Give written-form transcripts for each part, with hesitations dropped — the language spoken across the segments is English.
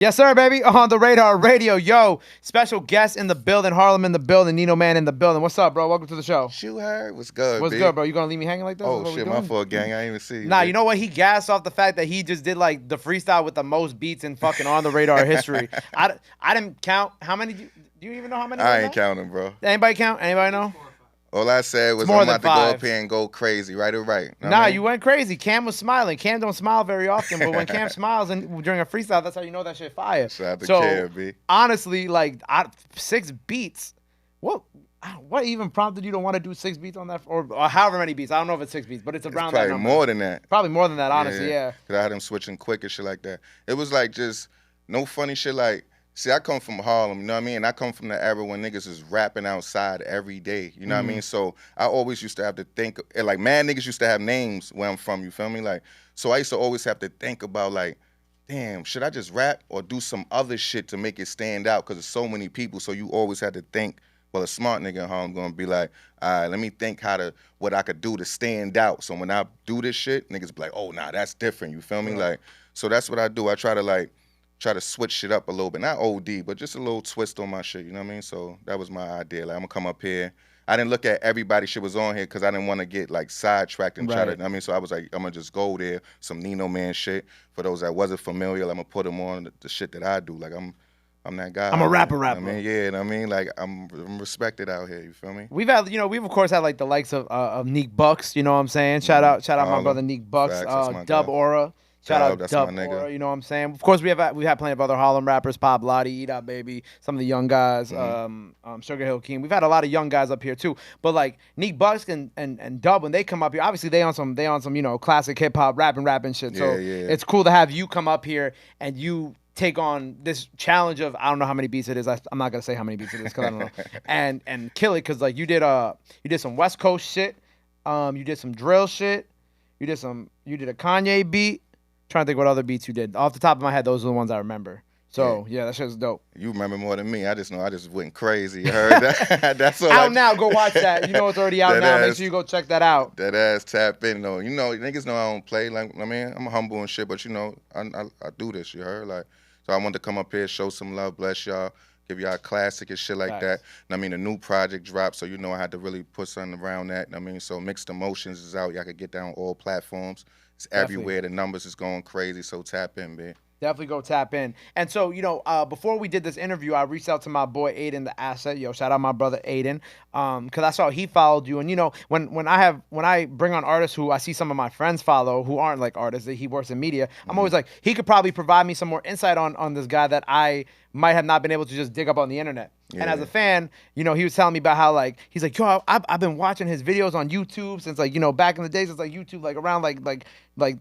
Yes, sir, baby. On the Radar Radio. Yo, special guest in the building. Harlem in the building. Nino Man in the building. What's up, bro? Welcome to the show. Shoot her. What's good, What's B? good, bro? You gonna leave me hanging like this? Is Oh what we shit, my doing? fault, gang. I ain't even see you, Nah, B. you know what? He gassed off the fact that he just did like the freestyle with the most beats in fucking On the Radar history. I didn't count how many. Do you even know how many? I ain't counting, bro. Anybody count? Anybody know? All I said was more I'm than about to go up five. here and go crazy, right or right. Know what Nah, I mean? you went crazy. Cam was smiling. Cam don't smile very often, but when Cam smiles and during a freestyle, that's how you know that shit fire. Shout out to So Cam, B. honestly, like 6 beats. What even prompted you to want to do 6 beats on that, or however many beats? I don't know if it's 6 beats, but it's It's around that probably number. more than that. Probably more than that, honestly. Yeah. Cause I had him switching quick and shit like that. It was like just no funny shit. Like, see, I come from Harlem, you know what I mean? I come from the era when niggas is rapping outside every day, you know what I mean? So I always used to have to think, like, mad niggas used to have names where I'm from, you feel me? Like, so I used to always have to think about, like, damn, should I just rap or do some other shit to make it stand out? Because there's so many people, so you always had to think, well, a smart nigga in Harlem gonna be like, all right, let me think what I could do to stand out. So when I do this shit, niggas be like, oh, nah, that's different, you feel me? Like, so that's what I do. I try to switch shit up a little bit. Not OD, but just a little twist on my shit, you know what I mean? So that was my idea. Like, I'm gonna come up here. I didn't look at everybody shit was on here because I didn't want to get like sidetracked and try to, Right. I mean, so I was like, I'm gonna just go there, some Nino Man shit. For those that wasn't familiar, I'm gonna put them on the shit that I do. Like, I'm that guy. I'm a out rapper, here, you know rapper. what I mean, yeah, you know what I mean? Like, I'm respected out here, you feel me? We've of course had like the likes of Neek Bucks, you know what I'm saying? Shout out my Harlem. brother Neek Bucks, Facts, that's my Dub guy. Aura. Shout Dub, out that's Dub my nigga. Aura, you know what I'm saying? Of course we had plenty of other Harlem rappers, Pop Lottie, Eat Out Baby, some of the young guys, Sugar Hill King. We've had a lot of young guys up here too. But like Neek Bucks and Dub, when they come up here, obviously they on some classic hip hop rapping shit. So Yeah. it's cool to have you come up here and you take on this challenge of I don't know how many beats it is. I'm not gonna say how many beats it is because I don't know. and kill it because like you did some West Coast shit, you did some drill shit, you did a Kanye beat. Trying to think what other beats you did. Off the top of my head, those are the ones I remember. So yeah, that shit's dope. You remember more than me. I just know I just went crazy. You heard that? That's all. Out now, go watch that. You know it's already out That now. Make ass- sure you go check that out. That ass tap in though. You know, niggas know I don't play. Like, I mean, I'm humble and shit, but you know, I do this. You heard? Like, so I wanted to come up here, show some love, bless y'all, give y'all a classic and shit like Facts. that. And I mean, a new project dropped, so you know I had to really put something around that. And I mean, so Mixed Emotions is out. Y'all can get that on all platforms. It's Definitely. everywhere. The numbers is going crazy. So tap in, man. Definitely go tap in. And so, before we did this interview, I reached out to my boy Aiden, the asset. Yo, shout out my brother Aiden. Cause I saw he followed you. And when I bring on artists who I see some of my friends follow who aren't like artists, that he works in media, I'm always like, he could probably provide me some more insight on this guy that I might have not been able to just dig up on the internet. And as a fan, he was telling me about how like he's like, yo, I've been watching his videos on YouTube since like back in the days. It's like YouTube like around like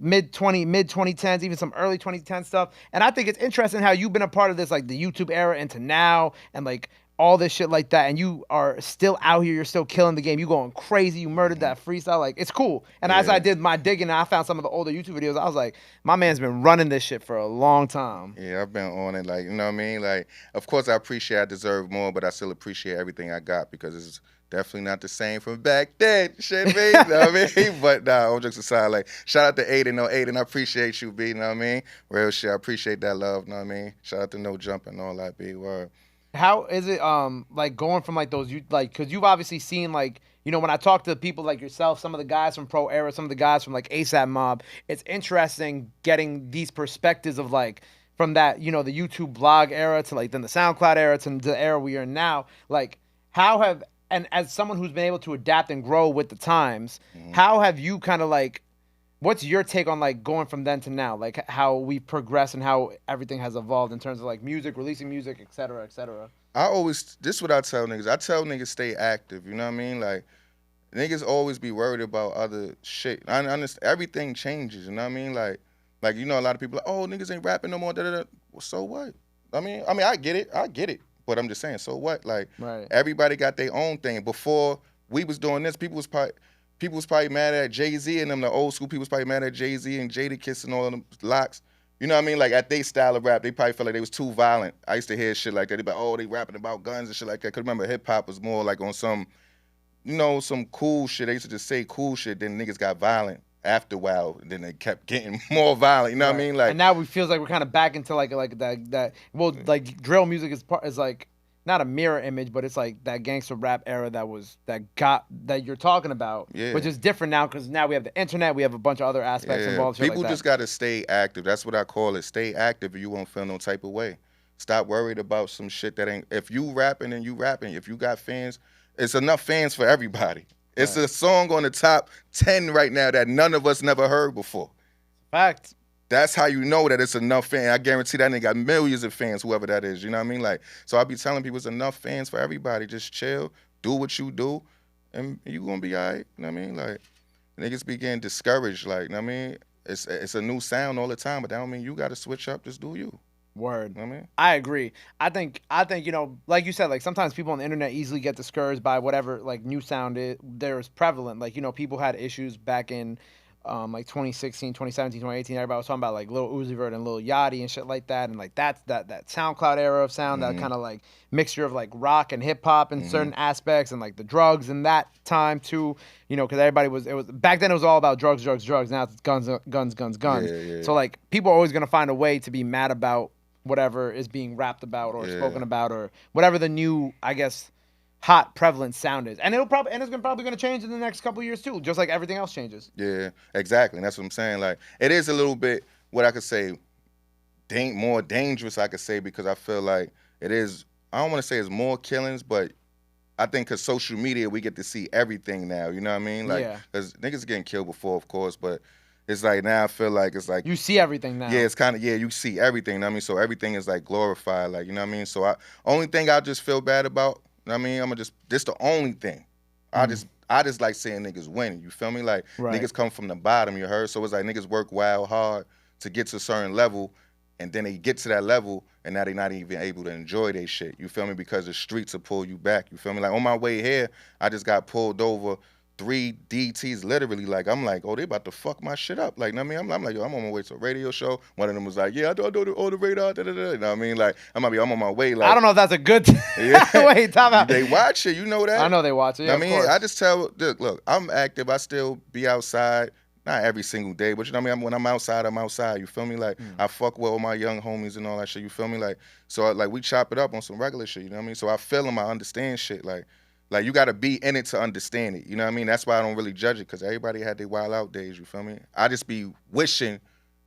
mid 2010s, even some early 2010 stuff. And I think it's interesting how you've been a part of this like the YouTube era into now and like all this shit like that, and you are still out here. You're still killing the game. You going crazy. You murdered that freestyle. Like it's cool. And as I did my digging, I found some of the older YouTube videos. I was like, my man's been running this shit for a long time. Yeah, I've been on it. Like, you know what I mean? Like, of course, I appreciate I deserve more, but I still appreciate everything I got because it's definitely not the same from back then. Shit, me. You know what I mean? But nah, all jokes aside, like, shout out to Aiden. No, Aiden, I appreciate you, B. You know what I mean? Real shit. I appreciate that love. You know what I mean? Shout out to No Jump and all that, B. Word. How is it like going from like those because you've obviously seen like when I talk to people like yourself, some of the guys from Pro Era, some of the guys from like ASAP Mob, it's interesting getting these perspectives of like from that the YouTube blog era to like then the SoundCloud era to the era we are in now. Like how have and as someone who's been able to adapt and grow with the times, how have you kind of like what's your take on like going from then to now, like how we've progressed and how everything has evolved in terms of like music, releasing music, et cetera, et cetera? This is what I tell niggas. I tell niggas stay active, you know what I mean? Like, niggas always be worried about other shit. I understand everything changes, you know what I mean? Like a lot of people like, oh, niggas ain't rapping no more. Da, da, da. Well, so what? I mean, I get it. But I'm just saying, so what? Like, Right. everybody got their own thing. Before we was doing this, people was probably mad at Jay-Z and them. The old school people was probably mad at Jay-Z and Jadakiss and all of them locks. You know what I mean? Like, at their style of rap, they probably felt like they was too violent. I used to hear shit like that. They be like, oh, they rapping about guns and shit like that. Because remember, hip-hop was more like on some, some cool shit. They used to just say cool shit, then niggas got violent. after a while, then they kept getting more violent. You know what I Right. mean? And Like, now we feels like we're kind of back into like that well like drill music is like not a mirror image, but it's like that gangster rap era that you're talking about, yeah, which is different now because now we have the internet, we have a bunch of other aspects yeah. involved, shit like People that. just gotta stay active. That's what I call it. Stay active, or you won't feel no type of way. Stop worried about some shit that ain't. If you rapping and you rapping, if you got fans, it's enough fans for everybody. It's Right. a song on the top 10 right now that none of us never heard before. Fact. That's how you know that it's enough fans. I guarantee that nigga got millions of fans, whoever that is. You know what I mean? Like, so I be telling people it's enough fans for everybody. Just chill, do what you do, and you gonna be all right. You know what I mean? Like, niggas be getting discouraged. Like, you know what I mean? It's a new sound all the time, but that don't mean you gotta switch up. Just do you. Word. You know what I mean? I agree. I think like you said, like sometimes people on the internet easily get discouraged by whatever like new sound there is prevalent. Like, people had issues back in like 2016, 2017, 2018. Everybody was talking about like Lil Uzi Vert and Lil Yachty and shit like that. And like that's that SoundCloud era of sound, that Mm-hmm. kind of like mixture of like rock and hip hop in Mm-hmm. certain aspects, and like the drugs in that time too. Because everybody it was back then it was all about drugs, drugs, drugs. Now it's guns, guns, guns, guns. Yeah, yeah, So like people are always gonna find a way to be mad about whatever is being rapped about or yeah. spoken about, or whatever the new, I guess, hot prevalent sound is. And it's probably gonna change in the next couple of years too, just like everything else changes. Yeah, exactly. And that's what I'm saying. Like, it is a little bit what I could say, more dangerous. I could say because I feel like it is. I don't want to say it's more killings, but I think because social media, we get to see everything now. You know what I mean? Like, Yeah. because niggas getting killed before, of course, but it's like now I feel like it's like You see everything now. yeah, it's kind of you see everything. You know what I mean, so everything is like glorified. Like, you know what I mean. So only thing I just feel bad about. You know what I mean, I'm gonna just this the only thing. I just like seeing niggas win. You feel me? Like Right. niggas come from the bottom. You heard? So it's like niggas work wild hard to get to a certain level, and then they get to that level, and now they not even able to enjoy their shit. You feel me? Because the streets will pull you back. You feel me? Like on my way here, I just got pulled over. 3 DTs literally, like I'm like, oh, they about to fuck my shit up. Like, you know what I mean? I'm like, yo, I'm on my way to a radio show. One of them was like, yeah, I do the radar, da, da, da. You know what I mean? Like, I'm on my way. Like, I don't know if that's a good yeah, wait, time out. they watch it. You know that. I know they watch it. Yeah, I of mean, course. I just tell, look, I'm active. I still be outside. Not every single day, but you know what I mean? When I'm outside, I'm outside. You feel me? Like, I fuck with all my young homies and all that shit. You feel me? Like, so, like, we chop it up on some regular shit. You know what I mean? So I feel them. I understand shit. Like you got to be in it to understand it. You know what I mean? That's why I don't really judge it, because everybody had their wild out days. You feel me? I just be wishing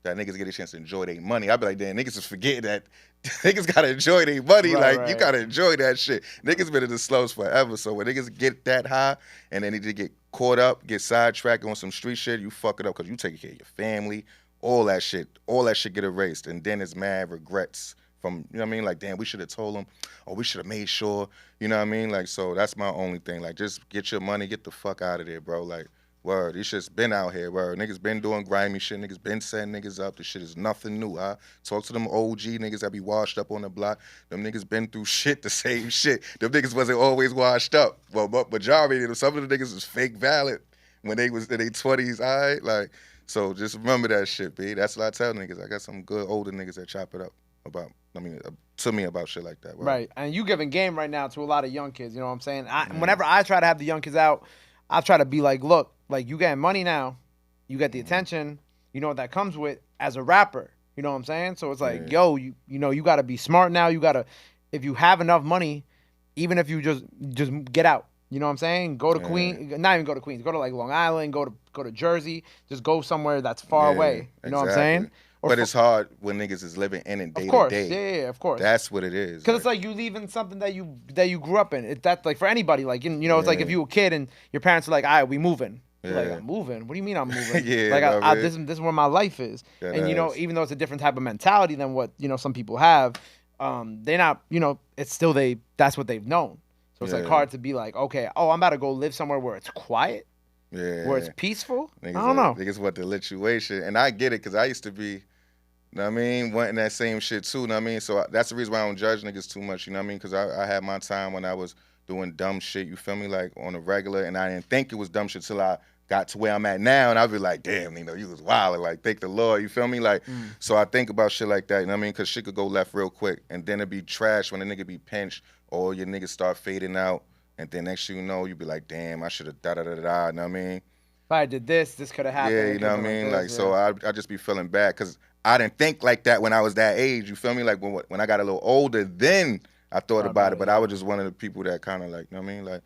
that niggas get a chance to enjoy their money. I be like, damn, niggas is forgetting that niggas gotta enjoy their money. Right, Like, you right. gotta enjoy that shit. Niggas been in the slows forever. So when niggas get that high and then they get caught up, get sidetracked on some street shit, you fuck it up because you taking care of your family, all that shit. All that shit get erased. And then it's mad regrets from, you know what I mean? Like, damn, we should have told them, or we should have made sure, you know what I mean? Like, so that's my only thing. Like, just get your money, get the fuck out of there, bro. Like, word, these shit's been out here, word. Niggas been doing grimy shit. Niggas been setting niggas up. This shit is nothing new, huh? Talk to them OG niggas that be washed up on the block. Them niggas been through shit, the same shit. Them niggas wasn't always washed up. Well, majority of them, some of the niggas was fake valid when they was in their 20s, all right? Like, so just remember that shit, B. That's what I tell niggas. I got some good older niggas that chop it up about, to me about shit like that. Word. Right. And you giving game right now to a lot of young kids. You know what I'm saying? Whenever I try to have the young kids out, I try to be like, look, like you getting money now, you get the attention, you know what that comes with as a rapper. You know what I'm saying? So it's like, yo, you know, you got to be smart now. You got to, if you have enough money, even if you just get out. You know what I'm saying? Go to Queens, not even go to Queens. Go to like Long Island. Go to Jersey. Just go somewhere that's far away. You know what I'm saying? But it's hard when niggas is living in it day Of course, to day. yeah, of course. That's what it is. Because it's like you leaving something that you grew up in. That's like for anybody. Like, you know, it's like if you were a kid and your parents are like, all right, we moving. You're like, I'm moving? What do you mean I'm moving? Yeah, like I this is where my life is. Yeah, and you know, even though it's a different type of mentality than what, you know, some people have, they're not, you know, it's still that's what they've known. So it's like hard to be like, okay, I'm about to go live somewhere where it's quiet, where it's peaceful. Niggas I don't know. Niggas want the lituation. And I get it, because I used to be, you know what I mean, wanting that same shit too, you know what I mean? So that's the reason why I don't judge niggas too much, you know what I mean? Because I had my time when I was doing dumb shit, you feel me, like on a regular, and I didn't think it was dumb shit till I got to where I'm at now, and I'd be like, damn, you know, you was wild, like, thank the Lord, you feel me? Like, so I think about shit like that, you know what I mean? Because shit could go left real quick, and then it'd be trash when a nigga be pinched, or your niggas start fading out, and then next thing you know, you be like, damn, I should have da-da-da-da, you know what I mean? I did this, this could have happened. Yeah, It you could know have what I been like mean? this. Like, so Yeah. I just be feeling bad because I didn't think like that when I was that age. You feel me? Like when I got a little older, then I thought Thought about about it. it. But I was Yeah. just one of the people that kind of like, you know what I mean? Like,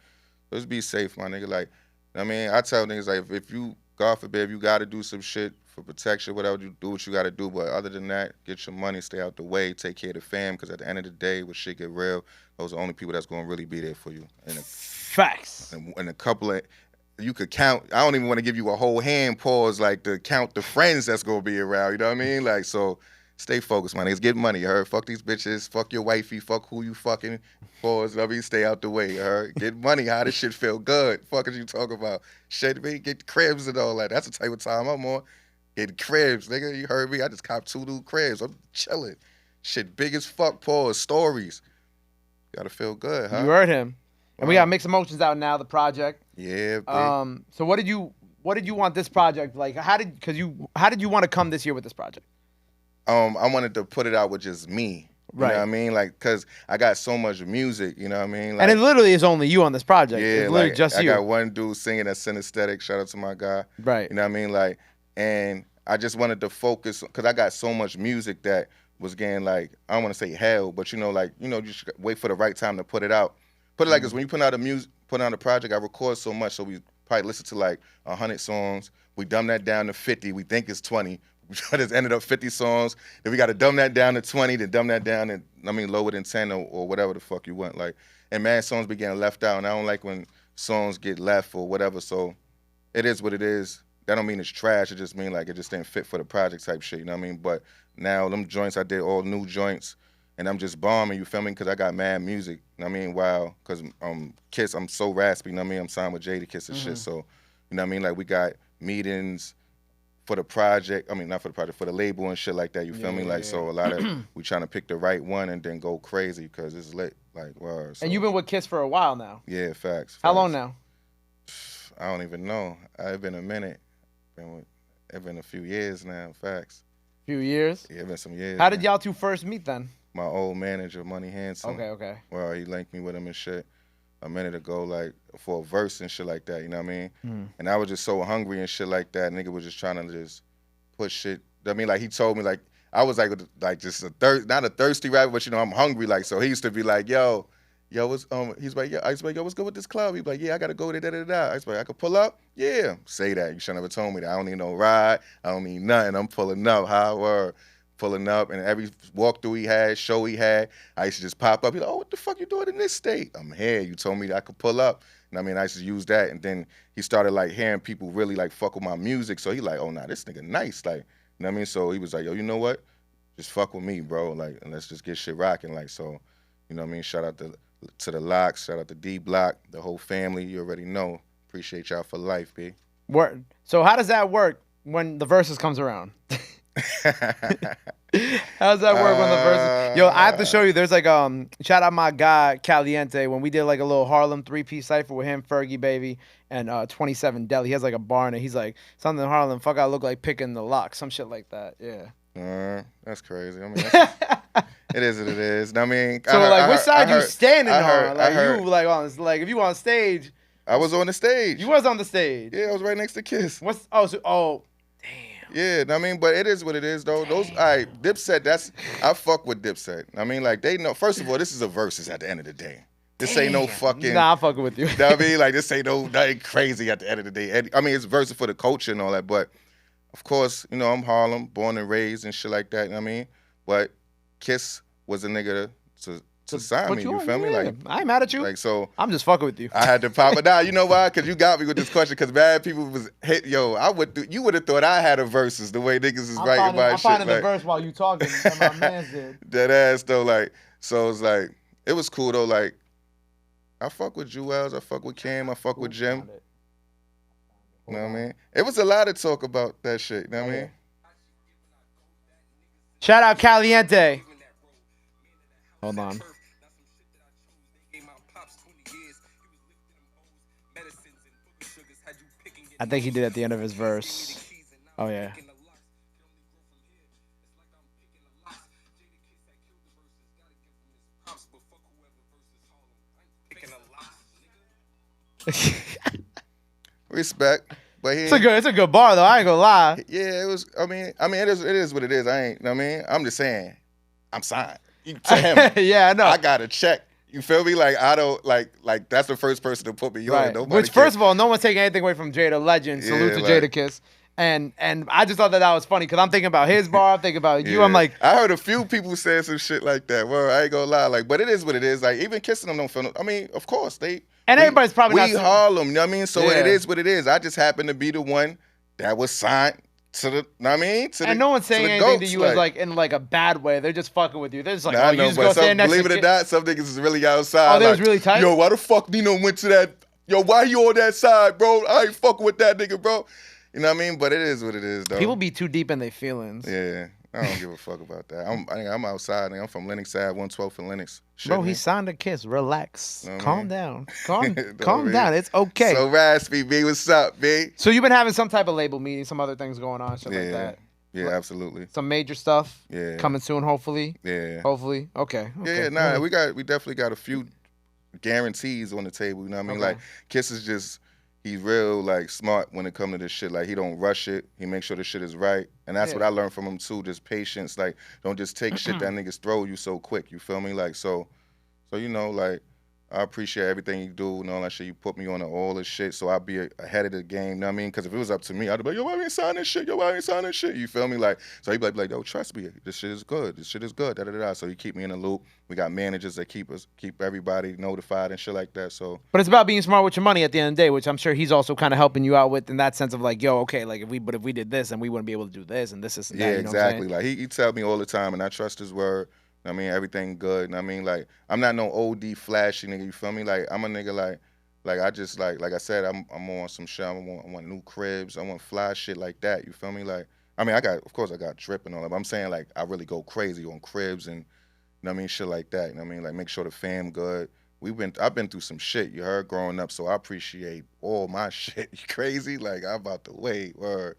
just be safe, my nigga. Like, I mean, I tell niggas like, if you, God forbid, if you got to do some shit for protection, whatever, you do what you got to do. But other than that, get your money, stay out the way, take care of the fam. Because at the end of the day, when shit get real, those are the only people that's gonna really be there for you. Facts. And a couple of you could count. I don't even want to give you a whole hand pause like to count the friends that's gonna be around. You know what I mean? Like so, stay focused, my niggas. Get money. You heard? Fuck these bitches. Fuck your wifey. Fuck who you fucking. Pause. I mean, stay out the way. You heard? Get money. How this shit feel good? Fuck is you talk about? Shit, me get cribs and all that. That's the type of time I'm on. Get cribs, nigga. You heard me? I just copped 2 new cribs. I'm chilling. Shit, big as fuck. Pause. Stories. Gotta feel good, You huh? heard him. And we got Wow. Mixed Emotions out now, the project. Yeah, big. So what did you want this project like? How did you want to come this year with this project? I wanted to put it out with just me. You know what I Right. mean? Like, cause I got so much music. You know what I mean? And it Like, literally is only you on this project. yeah, It's literally like just I you. got one dude singing that's synesthetic. Shout out to my guy. Right. You know what I mean? Like, and I just wanted to focus because I got so much music that was getting like I don't want to say hell, but like you just wait for the right time to put it out. Put it like this: when you put out a project, I record so much, so we probably listen to like 100 songs. We dumb that down to 50. We think it's 20. We just ended up 50 songs. Then we got to dumb that down to 20. Then dumb that down and lower than 10 or whatever the fuck you want. Like, and man, songs be getting left out, and I don't like when songs get left or whatever. So it is what it is. That don't mean it's trash. It just mean like it just didn't fit for the project type shit. You know what I mean? But now them joints, I did all new joints, and I'm just bombing. You feel me? Because I got mad music. You know what I mean? Wow. Because Kiss, I'm so raspy. You know what I mean? I'm signed with Jadakiss and shit. So you know what I mean? Like we got meetings for the project. I mean, not for the project, for the label and shit like that. You feel me? Like so, a lot of we trying to pick the right one and then go crazy because it's lit. Like wow. So, And you've been with Kiss for a while now. yeah, facts. How long facts. now? I don't even know. It's been a minute. It's been a few years now. Facts. Few years. Yeah, it's been some years. How did man. y'all two first meet then? My old manager, Money Handsome. Okay, okay. Well, he linked me with him and shit a minute ago, like for a verse and shit like that. You know what I mean? And I was just so hungry and shit like that. Nigga was just trying to just push shit. I mean, like he told me like I was like just not a thirsty rapper, but I'm hungry. Like so, he used to be like, yo, what's he's like, yeah, I was like, yo, what's good with this club? He's like, yeah, I gotta go there, da. I was like, I could pull up? Yeah. Say that. You should never told me that. I don't need no ride. I don't need nothing. I'm pulling up. How word. Pulling up, and every walkthrough he had, show he had, I used to just pop up. He's like, oh, what the fuck you doing in this state? I'm here. You told me that I could pull up. And I mean, I used to use that. And then he started like hearing people really like fuck with my music. So he like, oh, nah, this nigga nice. Like, you know what I mean? So he was like, yo, you know what? Just fuck with me, bro. Like, and let's just get shit rocking. Like, so, you know what I mean? Shout out to the Locks, shout out to D Block, the whole family. You already know. Appreciate y'all for life, B. Word. So how does that work when the verses comes around? How does that work when the verses? Yo, I have to show you. There's like shout out my guy Caliente when we did like a little Harlem 3-piece cipher with him, Fergie Baby, and 27 Deli. He has like a bar in it. He's like something in Harlem. Fuck, I look like picking the lock, some shit like that. Yeah. That's crazy. I mean, it is what it is. I mean, So like, which side you standing I heard- on? I Like heard- you like on like if you on stage, I was on the stage. you was on the stage. Yeah, I was right next to Kiss. What's damn. Yeah, I mean, but it is what it is, though. Those, all right, Dipset, I fuck with Dipset. I mean, like, they know, first of all, this is a versus at the end of the day. This ain't no fucking, Nah, I'm fucking with you. you know what I mean? Like, this ain't nothing crazy at the end of the day. And, I mean, it's versus for the culture and all that, but of course, I'm Harlem, born and raised and shit like that, you know what I mean? But Kiss was a nigga to sign Put me, you on, feel me? yeah. Like, I ain't mad at you. like, so I'm just fucking with you. I had to pop it. Nah, you know why? Because you got me with this question. Because bad people was hit. Yo, you would have thought I had a versus the way niggas is writing my I'm shit. finding the Like, verse while you talking. And my man's did. that ass though. Like, so it's like it was cool though. Like, I fuck with Jewels. I fuck with Cam. I fuck with Jim. Found it. You know what I mean? It was a lot of talk about that shit. You know what I mean? Shout out Caliente. Hold on. I think he did at the end of his verse. Oh yeah. Respect. But he It's a ain't, good, it's a good bar though. I ain't gonna lie. yeah, it was. I mean, it is what it is. I ain't. You know what I mean, I'm just saying, I'm signed. To him, Yeah, I know. I got a check. You feel me? Like I don't like that's the first person to put me on. Right. Nobody Which, can. first of all, no one's taking anything away from Jada Legend. Salute Yeah, to like Jadakiss. And I just thought that was funny because I'm thinking about his bar. I'm thinking about you. I'm yeah. like, I heard a few people saying some shit like that. Well, I ain't gonna lie. Like, but it is what it is. Like, even kissing them don't feel. I mean, of course and we everybody's probably not we so. Harlem. You know what I mean? So it Yeah. is what it is. I just happen to be the one that was signed to the. Know what I mean? And no one's To saying the anything to goats. you as Like, like in like a bad way. They're just fucking with you. They're just like, nah, oh, I you know, just but go stand next believe to it or kid. not, some niggas is really Oh, outside. they was Like, really tight. yo, why the fuck Nino went to that? Yo, why you on that side, bro? I ain't fucking with that nigga, bro. You know what I mean? But it is what it is, though. People be too deep in their feelings. Yeah, I don't give a fuck about that. I'm outside. I'm from Lennox side, 112th in Lennox. Shit, Bro, he man. signed a kiss. Relax. Know what I Calm mean? down. Know Calm what I mean? down. It's okay. So raspy, B. What's up, B? So you've been having some type of label meeting, some other things going on, shit like Yeah, that. yeah, absolutely. Some major stuff Yeah, coming soon, hopefully. yeah, Hopefully. Okay. yeah. Nah, we definitely got a few guarantees on the table. You know what I mean? Okay. Like Kiss is just he's real like smart when it comes to this shit. Like he don't rush it. He makes sure the shit is right, and that's Yeah. what I learned from him too. Just patience. Like don't just take shit that niggas throw you so quick. You feel me? Like so you know like. I appreciate everything you do and all that shit. You put me on all this shit, so I'll be ahead of the game. You know what I mean? Because if it was up to me, I'd be like, yo, why we ain't sign this shit? Yo, why we ain't sign this shit? You feel me? Like, so he'd be like, yo, trust me, this shit is good. This shit is good. Da da da. Da. So he keep me in the loop. We got managers that keep everybody notified and shit like that. So But it's about being smart with your money at the end of the day, which I'm sure he's also kind of helping you out with in that sense of like, yo, okay, like if we did this, then we wouldn't be able to do this and this and that. yeah, You know exactly. what I'm Like he tell me all the time, and I trust his word. I mean, everything good. And I mean, like, I'm not no OD flashy nigga. You feel me? Like, I'm a nigga like I just like I said, I'm on some shit. I want new cribs. I want fly shit like that. You feel me? Like, I mean, of course I got drip and all that. But I'm saying like I really go crazy on cribs and you know what I mean, shit like that. You know what I mean? Like make sure the fam good. I've been through some shit, you heard, growing up, so I appreciate all my shit. You crazy? Like I'm about to wait. Word.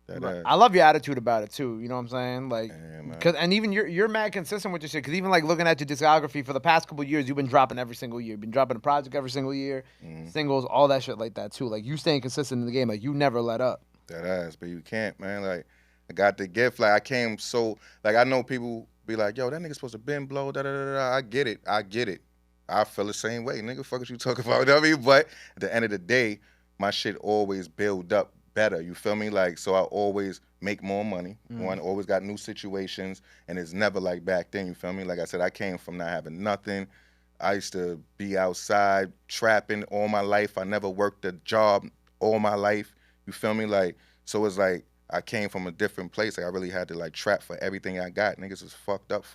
saying? I love your attitude about it too. You know what I'm saying? Like, Yeah, man. and even you're mad consistent with your shit. Because even like looking at your discography for the past couple years, you've been dropping every single year. You've been dropping a project every single year, singles, all that shit like that too. Like you staying consistent in the game. Like you never let up. That ass, but you can't, man. Like, I got the gift. Like, I came so, like, I know people be like, yo, that nigga supposed to been blow, da da da da. I get it. I feel the same way. Nigga, fuck what you talking about. You know what I mean? But at the end of the day, my shit always build up better. You feel me? Like, so I always make more money. One, always got new situations, and it's never like back then. You feel me? Like I said, I came from not having nothing. I used to be outside trapping all my life. I never worked a job all my life. You feel me? Like, so it's like I came from a different place. Like I really had to like trap for everything I got. Niggas was fucked up.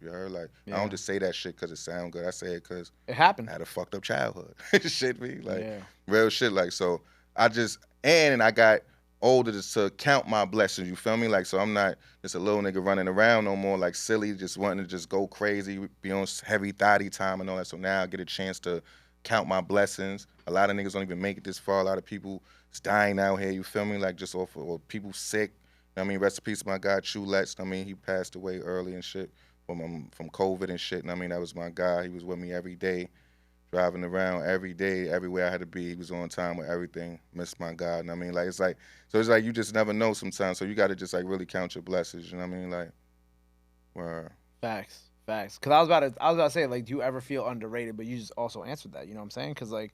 You heard? Like I don't just say that shit because it sound good. I say it because It happened. I had a fucked up childhood. Shit me like Yeah. real shit. Like so I just and I got older to count my blessings. You feel me? Like so I'm not just a little nigga running around no more like silly, just wanting to just go crazy, be on heavy thotty time and all that. So now I get a chance to count my blessings. A lot of niggas don't even make it this far. A lot of people is dying out here, you feel me? Like just off of, or people sick. I mean, rest in peace, my guy Chuletz. I mean, he passed away early and shit from COVID and shit. And I mean, that was my guy. He was with me every day, driving around every day, everywhere I had to be. He was on time with everything. Missed my guy. And I mean, like it's like you just never know sometimes. So you got to just like really count your blessings. You know what I mean? Like, where. Facts. Because I was about to say like, do you ever feel underrated? But you just also answered that. You know what I'm saying? Because like.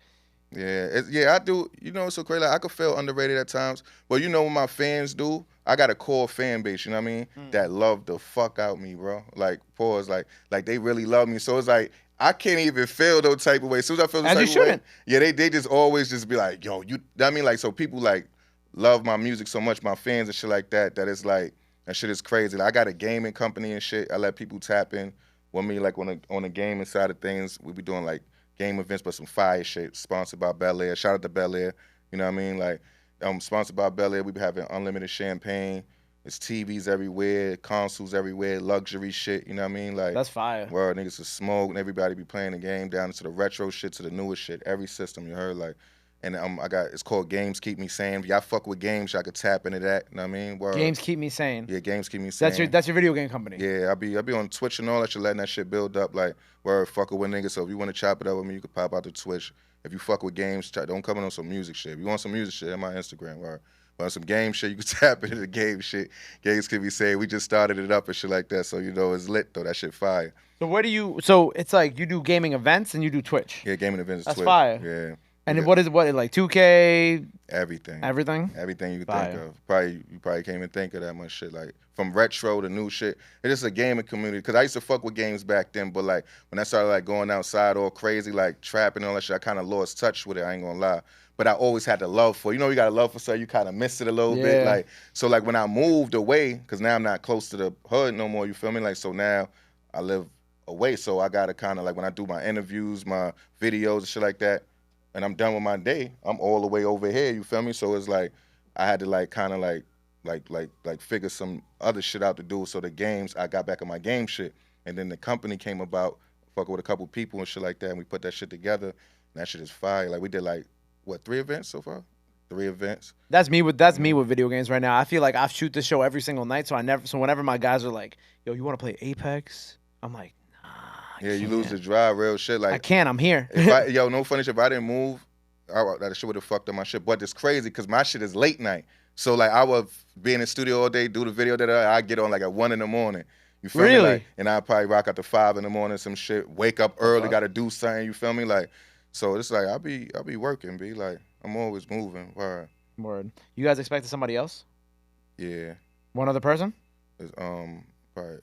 Yeah, I do. You know, it's so crazy. Like, I could feel underrated at times, but you know what my fans do? I got a core fan base. You know what I mean? That love the fuck out me, bro. Like pause, like they really love me. So it's like I can't even feel those type of ways. As soon as I feel those As you type of way, shouldn't. yeah, they just always just be like, yo, you. I mean, like so people like love my music so much, my fans and shit like that. That it's like that shit is crazy. Like, I got a gaming company and shit. I let people tap in with me, like on the gaming side of things. We be doing like game events, but some fire shit. Sponsored by Bel Air. Shout out to Bel Air. You know what I mean? Like, sponsored by Bel Air. We be having unlimited champagne. It's TVs everywhere, consoles everywhere, luxury shit. You know what I mean? Like, That's fire. where niggas is smoke and everybody be playing the game down to the retro shit to the newest shit. Every system you heard, like, And I got it's called Games Keep Me Sane. If y'all fuck with games, y'all could tap into that. You know what I mean? Word. Games keep me sane. Yeah, Games Keep Me Sane. That's your video game company. Yeah, I be on Twitch and all that shit, letting that shit build up. Like, word, fuck with niggas. So if you want to chop it up with me, you can pop out to Twitch. If you fuck with games, don't come in on some music shit. If you want some music shit, in my Instagram, word. Want some game shit, you can tap into the game shit. Games Keep Me Sane. We just started it up and shit like that. So you know it's lit though. That shit fire. So where do you? So it's like you do gaming events and you do Twitch. Yeah, gaming events. That's Twitch. fire. Yeah. And what is what like 2K? Everything. Everything. Everything you Fire. think of. You probably can't even think of that much shit. Like from retro to new shit. It's just a gaming community. Cause I used to fuck with games back then, but like when I started like going outside all crazy, like trapping and all that shit, I kind of lost touch with it. I ain't gonna lie. But I always had the love for it. You know, you got a love for something, you kind of miss it a little bit. Yeah. Like so, like when I moved away, cause now I'm not close to the hood no more. You feel me? Like so now I live away, so I gotta kind of like when I do my interviews, my videos and shit like that. And I'm done with my day, I'm all the way over here, you feel me? So it's like I had to like kind of like figure some other shit out to do. So the games, I got back on my game shit. And then the company came about, fucking with a couple people and shit like that, and we put that shit together. And that shit is fire. Like we did like, what, 3 events so far? 3 events. That's me with video games right now. I feel like I shoot this show every single night, so whenever my guys are like, yo, you want to play Apex? I'm like, Yeah, you lose the drive, real shit. Like I can't. I'm here. Yo, no funny shit. If I didn't move, that shit would have fucked up my shit. But it's crazy because my shit is late night. So like I would be in the studio all day, do the video that I get on like at 1 a.m. You feel me? Really? Like, and I probably rock out to 5 a.m. some shit. Wake up early, gotta do something. You feel me? Like, so it's like I be working, be like I'm always moving. Word. Word. You guys expected somebody else? Yeah. One other person? It's, probably.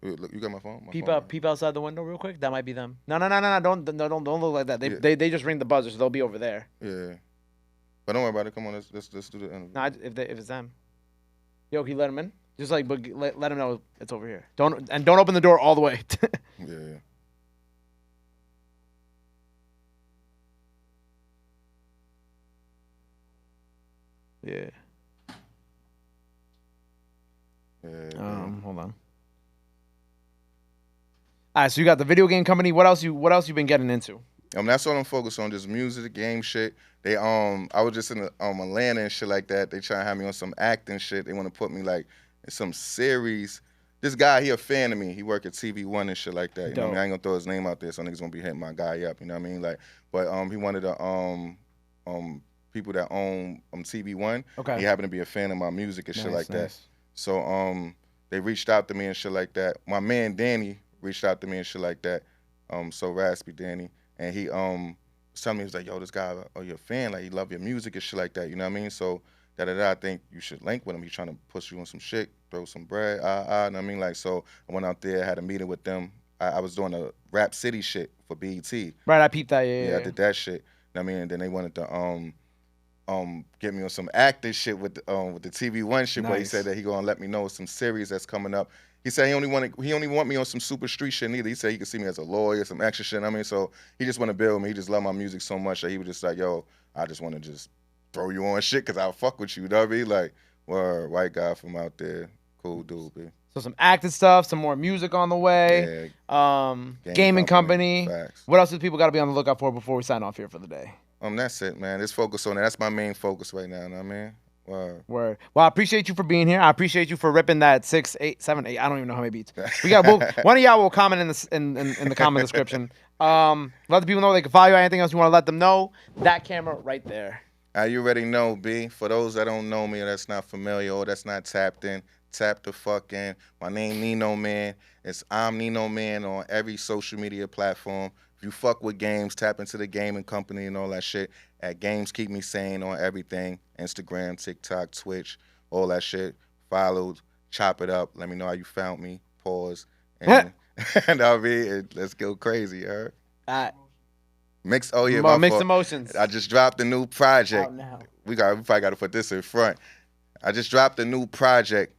Look, you got my phone? Peep outside the window real quick. That might be them. No. Don't look like that. They just ring the buzzer, so they'll be over there. Yeah. But don't worry about it. Come on, let's do the interview. No, if it's them. Yo, can you let them in? Just like, but let them know it's over here. Don't open the door all the way. Yeah. Yeah. Yeah. Hold on. All right, so you got the video game company. What else you been getting into? That's all I'm focused on, just music, game shit. They I was just in Atlanta and shit like that. They trying to have me on some acting shit. They want to put me like in some series. This guy, he a fan of me. He work at TV1 and shit like that. You know what I mean? I ain't gonna throw his name out there, so niggas gonna be hitting my guy up. You know what I mean? Like, but he wanted to people that own TV1. Okay. He happened to be a fan of my music and shit like that. Nice. So they reached out to me and shit like that. My man Danny reached out to me and shit like that. So raspy Danny, and he was telling me, he was like, yo, this guy, oh, you're a fan, like he love your music and shit like that. You know what I mean? So I think you should link with him. He's trying to push you on some shit, throw some bread, you know what I mean? Like, so I went out there, had a meeting with them. I was doing a Rap City shit for BET. Right, I peeped that. Yeah. I did that shit. You know what I mean? And then they wanted to get me on some acting shit with the TV1 shit. Nice. But he said that he gonna let me know some series that's coming up. He said he only want me on some super street shit neither. He said he could see me as a lawyer, some extra shit. I mean, so he just want to build me. He just love my music so much that he was just like, yo, I just want to just throw you on shit because I fuck with you. You know what I mean? Like, well, white guy from out there, cool dude, man. So some acting stuff, some more music on the way. Yeah. Gaming company. Facts. What else do people got to be on the lookout for before we sign off here for the day? That's it, man. Just focus on that. That's my main focus right now. You know what I mean? Word. Word. Well, I appreciate you for being here. I appreciate you for ripping that 6, 8, 7, 8. I don't even know how many beats. One of y'all will comment in the comment description. Let the people know they can follow you. Anything else you want to let them know? That camera right there. You already know, B. For those that don't know me or that's not familiar or that's not tapped in, tap the fuck in. My name Nino, man. I'm Nino, man, on every social media platform. If you fuck with games, tap into the gaming company and all that shit. At Games Keep Me Sane on everything. Instagram, TikTok, Twitch, all that shit. Followed, chop it up. Let me know how you found me. Pause. And, and I'll be, let's go crazy, heard? Mixed Emotions. I just dropped a new project. Out now. We probably got to put this in front. I just dropped a new project.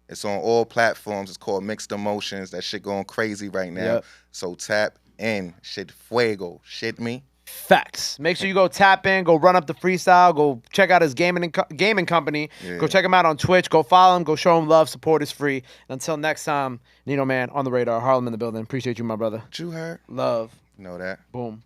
It's on all platforms. It's called Mixed Emotions. That shit going crazy right now. Yep. So tap in. Shit fuego. Shit me. Facts. Make sure you go tap in, go run up the freestyle, go check out his gaming company. Yeah. Go check him out on Twitch. Go follow him. Go show him love. Support is free. And until next time, Nino, man, on the radar. Harlem in the building. Appreciate you, my brother. What you heard? Love. You know that. Boom.